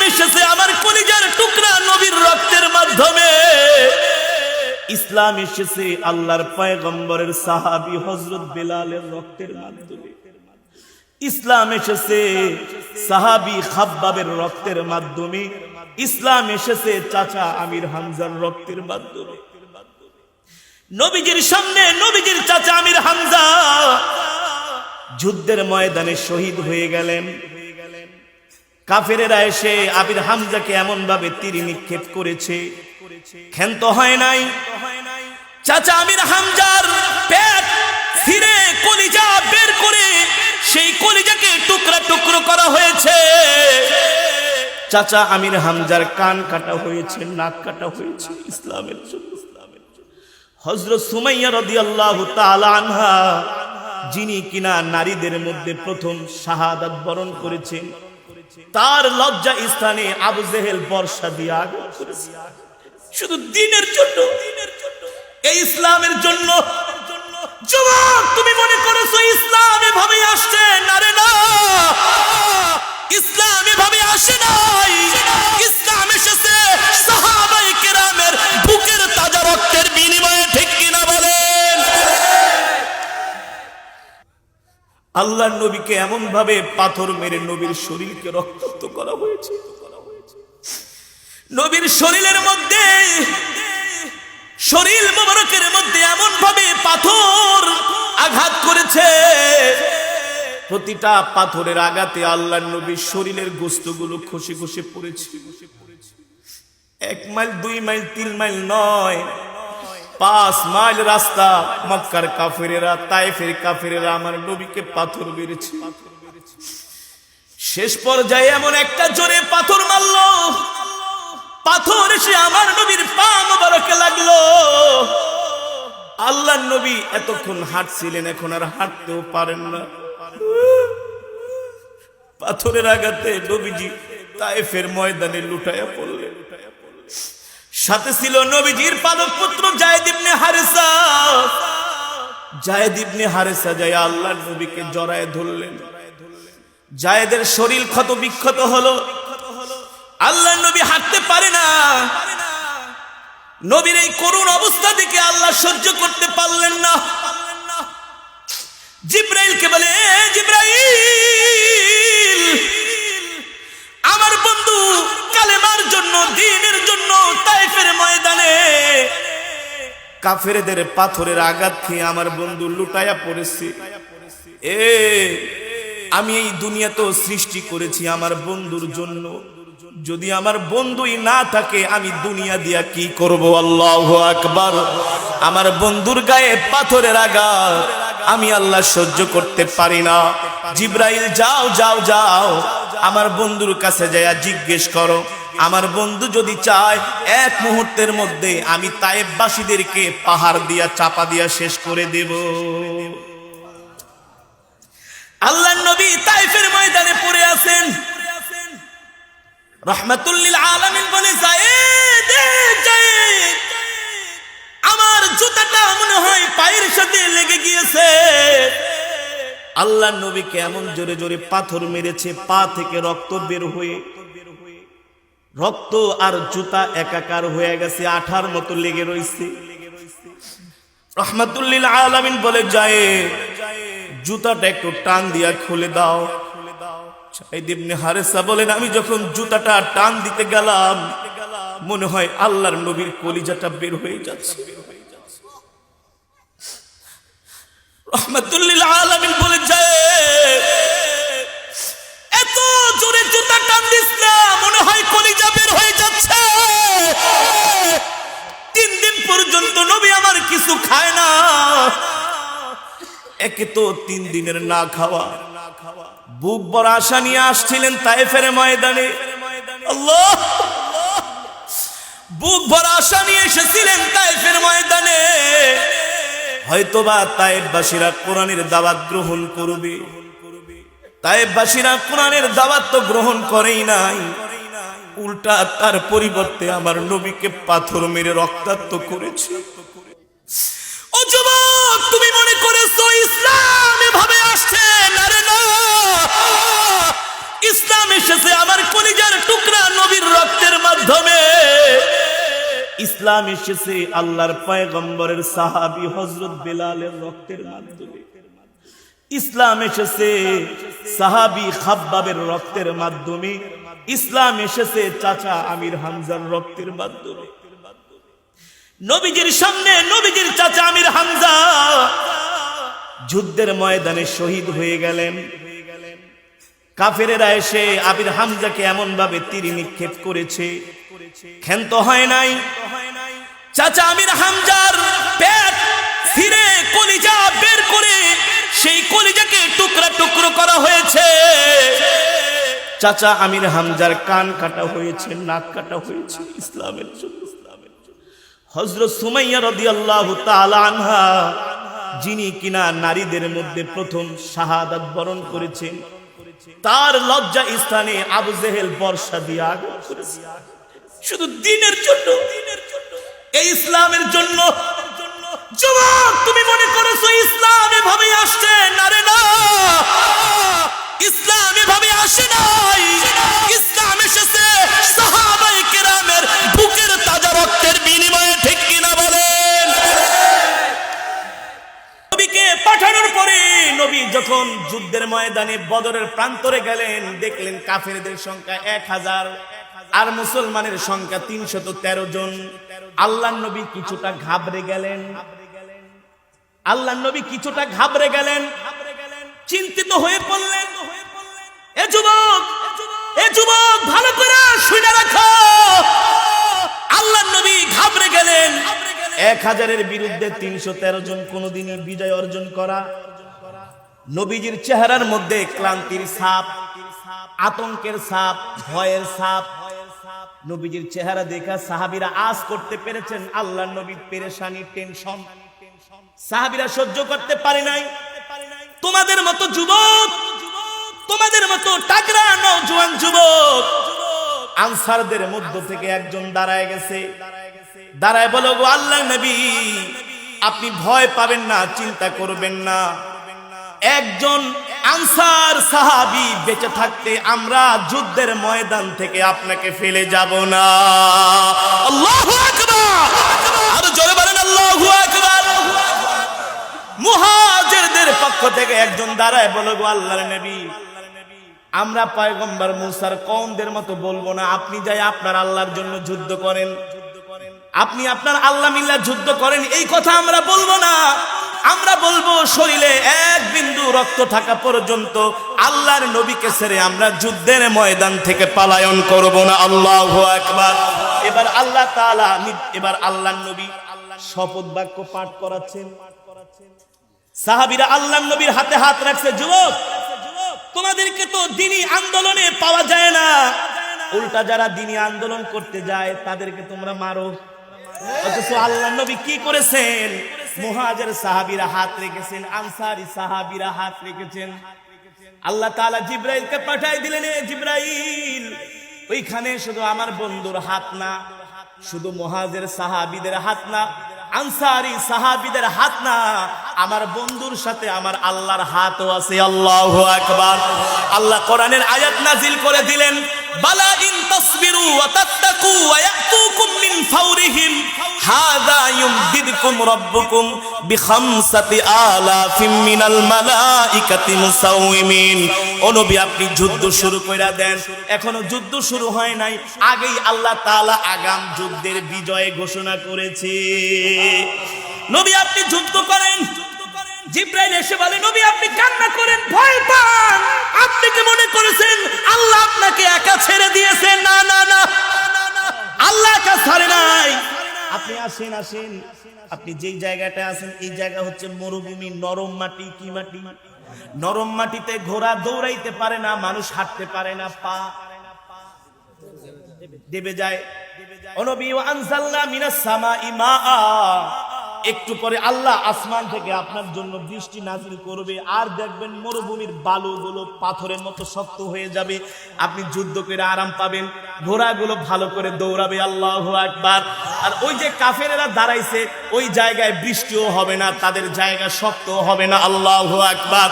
এসেছে আমার কলিজার টুকরা নবীর রক্তের মাধ্যমে। ইসলাম এসেছে আল্লাহর পয়গম্বরের সাহাবী হযরত বেলালের রক্তের মাধ্যমে। ইসলাম এসেছে সাহাবী খাব্বাবের রক্তের মাধ্যমে। ইসলাম এসেছে চাচা আমির হামজার রক্তের মাধ্যমে। নবীজির সামনে নবীজির চাচা আমির হামজা যুদ্ধের ময়দানে শহীদ হয়ে গেলেন। কাফেরেরা এসে আমির হামজাকে এমন ভাবে তীর নিক্ষেপ করেছে, ক্ষান্ত হয় নাই। চাচা আমির হামজার পেট ছিঁড়ে কলিজা বের করে সেই কলিজাকে টুকরা টুকরো করা হয়েছে। চাচা আমির হামজার কান কাটা হয়েছে, নাক কাটা হয়েছে ইসলামের জন্য। হযরত সুমাইয়া রাদিয়াল্লাহু তাআলা আনহা, যিনি কিনা নারীদের মধ্যে প্রথম শাহাদাত বরণ করেছেন, তার লজ্জা স্থানে আবু জেহেল বর্ষা দিয়ে আঘাত করেছে শুধু দ্বীনের জন্য, এই ইসলামের জন্য। যুবক, তুমি মনে করেছো ইসলাম এভাবে আসছে? না রে না, ইসলাম এভাবে আসে নাই। ইসলাম এসেছে সাহাবায়ে কেরামের বুকের তাজা রক্তের বিনিময়ে, ঠিক কিনা বলেন? আল্লাহর নবীকে এমন ভাবে পাথর মেরে নবীর শরীরকে রক্তাক্ত করা হয়েছে। নবীর শরীরের মধ্যে, শরীর মোবারকের মধ্যে এমন ভাবে পাথর আঘাত করেছে, প্রতিটা পাথরের আঘাতে আল্লাহর নবীর শরীরের গোশতগুলো খসে খসে পড়েছে। 1 মাইল 2 মাইল 3 মাইল নয়, 5 মাইল রাস্তা মক্কার কাফেরেরা, তায়েফের কাফেরেরা আমার নবীকে পাথর মেরেছে। শেষ পর্যায়ে এমন একটা জোরে পাথর মারলো, পাথর এসে আমার নবীর পা মোবারকে লাগলো। আল্লাহর নবী এতক্ষণ হাঁটছিলেন, এখন আর হাঁটতেও পারেন না। পাথরের আঘাতে নবীজি তায়েফের ময়দানে লুটায়া পড়লেন। সাথে ছিল নবীজির পালক পুত্র যায়েদ ইবনে হারেসা। যায়েদ ইবনে হারেসা যায় আল্লাহর নবীকে জড়ায় ধরলেন। যায়েদের শরীর ক্ষত বিক্ষত হলো, আল্লাহর নবী হাঁটতে পারে না। নবীর এই করুণ অবস্থা দেখে আল্লাহ সহ্য করতে পারলেন না। জিবরাইলকে বলে, জিবরাইল, আমার বন্ধু কালেমার জন্য, দ্বীনের জন্য তায়েফের ময়দানে কাফেরদের পাথরের আঘাত খেয়ে আমার বন্ধু লুটায়া পড়েছে। আমি এই দুনিয়া তো সৃষ্টি করেছি আমার বন্ধুর জন্য, যদি আমার বন্ধুই না থাকে আমি দুনিয়া দিয়া কি করব? আল্লাহু আকবার। আমার বন্ধুর গায়ে পাথরের আঘাত আমি আল্লাহ সহ্য করতে পারি না। জিবরাইল, যাও যাও যাও, আমার বন্ধুর কাছে যায়া জিজ্ঞেস করো, আমার বন্ধু যদি চায় 1 মুহূর্তের মধ্যে আমি তায়েফবাসীদেরকে পাহাড় দিয়া চাপা দিয়া শেষ করে দেব। আল্লাহর নবী তায়েফের ময়দানে পড়ে আছেন। রাহমাতুল লিল আলামিন বলে, যায়েদ, যায়েদ, আমার জুতাটা মনে হয় পায়ের সাথে লেগে গিয়েছে। আল্লাহর নবীকে এমন জোরে জোরে পাথর মেরেছে, পা থেকে রক্ত বের হয়ে, রক্ত আর জুতা একাকার হয়ে গেছে, আঠার মতো লেগে রয়েছে। রাহমাতুল লিল আলামিন বলে, যায়েদ, জুতাটা একটু টান দিয়া খুলে দাও। যায়েদ ইবনে হারেসা বলেন, আমি যখন জুতাটা টান দিতে গেলাম মনে হয় আল্লাহর নবীর কলিজাটা বের হয়ে যাচ্ছে। রাহমাতুল লিল আলামিন বলে, যায়েদ, এত জোরে জুতা টান দিস না, মনে হয় কলিজা বের হয়ে যাচ্ছে। 3 দিন পর্যন্ত নবী আমার কিছু খায় না। একে তো 3 দিনের না খাওয়া, বুক বড় আশা নিয়ে আসছিলেন তায়েফের ময়দানে। আল্লাহ, বুক ভরা আশা নিয়ে এসেছিলেন তায়েফের ময়দানে, হয়তোবা তায়েফবাসীরা কোরআনের দাওয়াত গ্রহণ করবে। তায়েফবাসীরা কোরআনের দাওয়াত তো গ্রহণ করেই নাই, উল্টা তার পরিবর্তে আমার নবীকে পাথর মেরে রক্তাক্ত করেছে। ও যুবক, তুমি মনে করেছো ইসলাম এভাবে আসছে? না রে না, ইসলাম এসেছে আমার কলিজার টুকরা ইসলাম এসেছে আল্লাহর পয়গম্বরের সাহাবী হযরত বেলালের রক্তের মাধ্যমে। ইসলাম এসেছে সাহাবী খাব্বাবের রক্তের মাধ্যমে। ইসলাম এসেছে চাচা আমির হামজার রক্তের মাধ্যমে। নবীজির সামনে নবীজির চাচা আমির হামজা যুদ্ধের ময়দানে শহীদ হয়ে গেলেন। কাফেরেরা এসে আমির হামজাকে এমন ভাবে তীর নিক্ষেপ করেছে, ক্ষান্ত হয় নাই। চাচা আমির হামজার পেট ছিঁড়ে কলিজা বের করে সেই কলিজাকে টুকরা টুকরো করা হয়েছে। চাচা আমির হামজার কান কাটা হয়েছে, নাক কাটা হয়েছে ইসলামের জন্য। হযরত সুমাইয়া রাদিয়াল্লাহু তাআলা আনহা, যিনি কিনা নারীদের মধ্যে প্রথম শাহাদাত বরণ করেছেন, তার লজ্জা স্থানে আবু জেহেল বর্ষা দিয়ে আঘাত করেছে শুধু দ্বীনের জন্য, এই ইসলামের জন্য। যুবক, তুমি মনে করেছো ইসলাম এভাবে আসছে? না রে না, ইসলাম এভাবে আসে নাই। ইসলাম এসেছে সাহাবায়ে কেরামের বুকের তাজা রক্তের বিনিময়ে, ঠিক কিনা বলেন? নবীকে পাঠানোর পরে নবী যখন যুদ্ধের ময়দানে বদরের প্রান্তরে গেলেন, দেখলেন কাফেরদের সংখ্যা 1000 আর মুসলমানের সংখ্যা 313 জন। আল্লাহর নবী কিছুটা ঘাবড়ে গেলেন। আল্লাহর নবী কিছুটা ঘাবড়ে গেলেন, চিন্তিত হয়ে পড়লেন। এ যুবক, এ যুবক, ভালো করে শুনে রাখো। আল্লাহর নবী ঘাবড়ে গেলেন। 1000-এর বিরুদ্ধে 313 জন কোনদিনই বিজয় অর্জন করা। নবীজির চেহারার মধ্যে ক্লান্তির ছাপ, আতঙ্কের ছাপ, ভয়ের ছাপ। নবীজির চেহারা দেখা সাহাবীরা আজ করতে পেরেছেন আল্লাহর নবী পেরেশানি, টেনশন। সাহাবীরা সহ্য করতে পারে নাই। তোমাদের মতো যুবক, তোমাদের মতো টাকরা নওজোয়ান যুবক আনসারদের মধ্য থেকে একজন দাঁড়ায় গেছে। দাঁড়ায় বলো, গো আল্লাহর নবী, আপনি ভয় পাবেন না, চিন্তা করবেন না। একজন আনসার সাহাবী বেঁচে থাকতে আমরা যুদ্ধের ময়দান থেকে আপনাকে ফেলে যাব না। আল্লাহু আকবার! আরো জোরে বলেন আল্লাহু আকবার! মুহাজিরদের পক্ষ থেকে একজন দাঁড়ায় বলো, গো আল্লাহর নবী, আমরা পয়গম্বর মুসার কওমদের মতো বলবো না, আপনি যাই আপনার আল্লাহর জন্য যুদ্ধ করেন, আপনি আপনার আল্লাহ মিল্লাহ যুদ্ধ করেন, এই কথা আমরা বলবো না। আমরা বলবো শরীরে এক বিন্দু রক্ত থাকা পর্যন্ত আল্লাহর নবীকে ছেড়ে আমরা যুদ্ধের ময়দান থেকে পলায়ন করব না। আল্লাহু আকবার! এবার আল্লাহ তাআলা, এবার আল্লাহর নবী শপথ বাক্য পাঠ করাচ্ছেন। সাহাবীরা আল্লাহর নবীর হাতে হাত রাখছে। যুবক, তোমাদেরকে তো দ্বীনি আন্দোলনে পাওয়া যায় না, উল্টা যারা দ্বীনি আন্দোলন করতে যায় তাদেরকে তোমরা মারো। অথচ আল্লাহর নবী কি করেছেন? মুহাজির সাহাবীরা হাত রেখেছেন, আনসারী সাহাবীরা হাত রেখেছেন। আল্লাহ তাআলা জিবরাইলকে পাঠিয়ে দিলেন, এ জিবরাইল, ওইখানে শুধু আমার বন্ধুর হাত না, শুধু মুহাজির সাহাবীদের হাত না, আনসারী সাহাবীদের হাত না, আমার বন্ধুর সাথে আমার আল্লাহর হাতও আছে। আল্লাহু আকবার! আল্লাহ কোরআনের আয়াত নাজিল করে দিলেন, বালা ইন তাসবিরু ওয়া তাত্তাকু ওয়া ইয়াতুকুম মিন ফাওরিহিম হাযা ইউমদিদকুম রাব্বুকুম বিখামসাতি আলাফিম মিনাল মালাইকাতি মুসাউমিন। ও নবী, আপনি যুদ্ধ শুরু কইরা দেন। এখনো যুদ্ধ শুরু হয় নাই, আগেই আল্লাহ তাআলা আগাম যুদ্ধের বিজয় ঘোষণা করেছে। নবী, আপনি যুদ্ধ করেন। জিবরাইল এসে বলে, নবী, আপনি কান্না করেন, ভয় পান, আপনি কি মনে করেছেন আল্লাহ আপনাকে একা ছেড়ে দিয়েছেন? না না না, আল্লাহ একা ছাড়ে নাই। আপনি আসেন, আসেন। আপনি যেই জায়গাটা আছেন এই জায়গা হচ্ছে মরুভূমি, নরম মাটি। কি মাটি? নরম মাটিতে ঘোড়া দৌড়াইতে পারে না, মানুষ হাঁটতে পারে না, পা দেবে যায়। ও নবী, ওয়া আনজালনা মিনাস সামাই মাআ, একটু পরে আল্লাহ আসমান থেকে আপনার জন্য বৃষ্টি নাজিল করবে, আর দেখবেন মরুভূমির বালুগুলো পাথরের মতো শক্ত হয়ে যাবে, আপনি যুদ্ধ করে আরাম পাবেন, ঘোড়াগুলো ভালো করে দৌড়াবে। আল্লাহু আকবার। আর ওই যে কাফেরেরা দাঁড়াইছে ওই জায়গায় বৃষ্টিও হবে না, তাদের জায়গা শক্ত হবে না। আল্লাহু আকবার।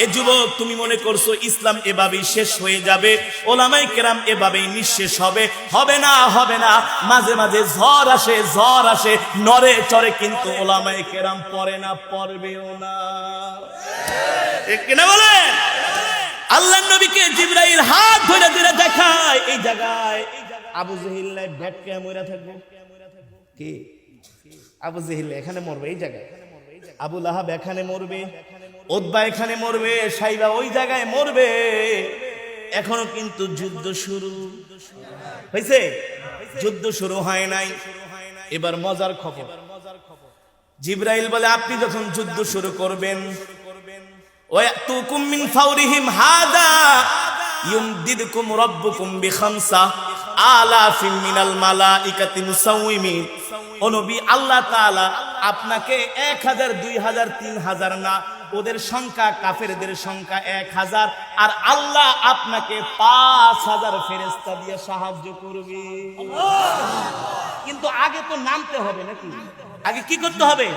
এ যুবক, তুমি মনে করছো ইসলাম এভাবেই শেষ হয়ে যাবে, ওলামায়ে কেরাম এভাবেই নিঃশেষ হবে? হবে না, হবে না। মাঝে মাঝে ঝড় আসে নড়ে চড়ে, কিন্তু ওলামায়ে কেরাম পড়ে না, পড়বেও না। ঠিক কিনা বলেন? আল্লাহর নবীকে জিবরাইল হাত ধরে ধরে দেখায়, এই জায়গায় আবু জেহেল নাই ভেটকে মইরা থাকবে। কি আবু জেহেল এখানে মরবে, এই জায়গায় আবু লাহাব এখানে মরবে, উতবা এখানে মরবে, সাইবা ওই জায়গায় মরবে। এখনো কিন্তু যুদ্ধ শুরু হয়েছে, যুদ্ধ শুরু হয় নাই। এবার মজার খবর, জিবরাইল বলে আপনি যখন যুদ্ধ শুরু করবেন, ওয়াতুকুম মিন ফাওরিহিম হাদা ইউমদিদকুম রাব্বুকুম বিখামসা আলাফিন মিনাল মালাইকাতি মুসাউমিন। ও নবী, আল্লাহ তাআলা আপনাকে 1000, 2000, 3000 না, ওদের সংখ্যা, কাফেরদের সংখ্যা 1000, আর আল্লাহ আপনাকে 5000 ফেরেশতা দিয়ে সাহায্য করবে। কিন্তু আগে তো নামতে হবে নাকি? আগে কি করতে হবে?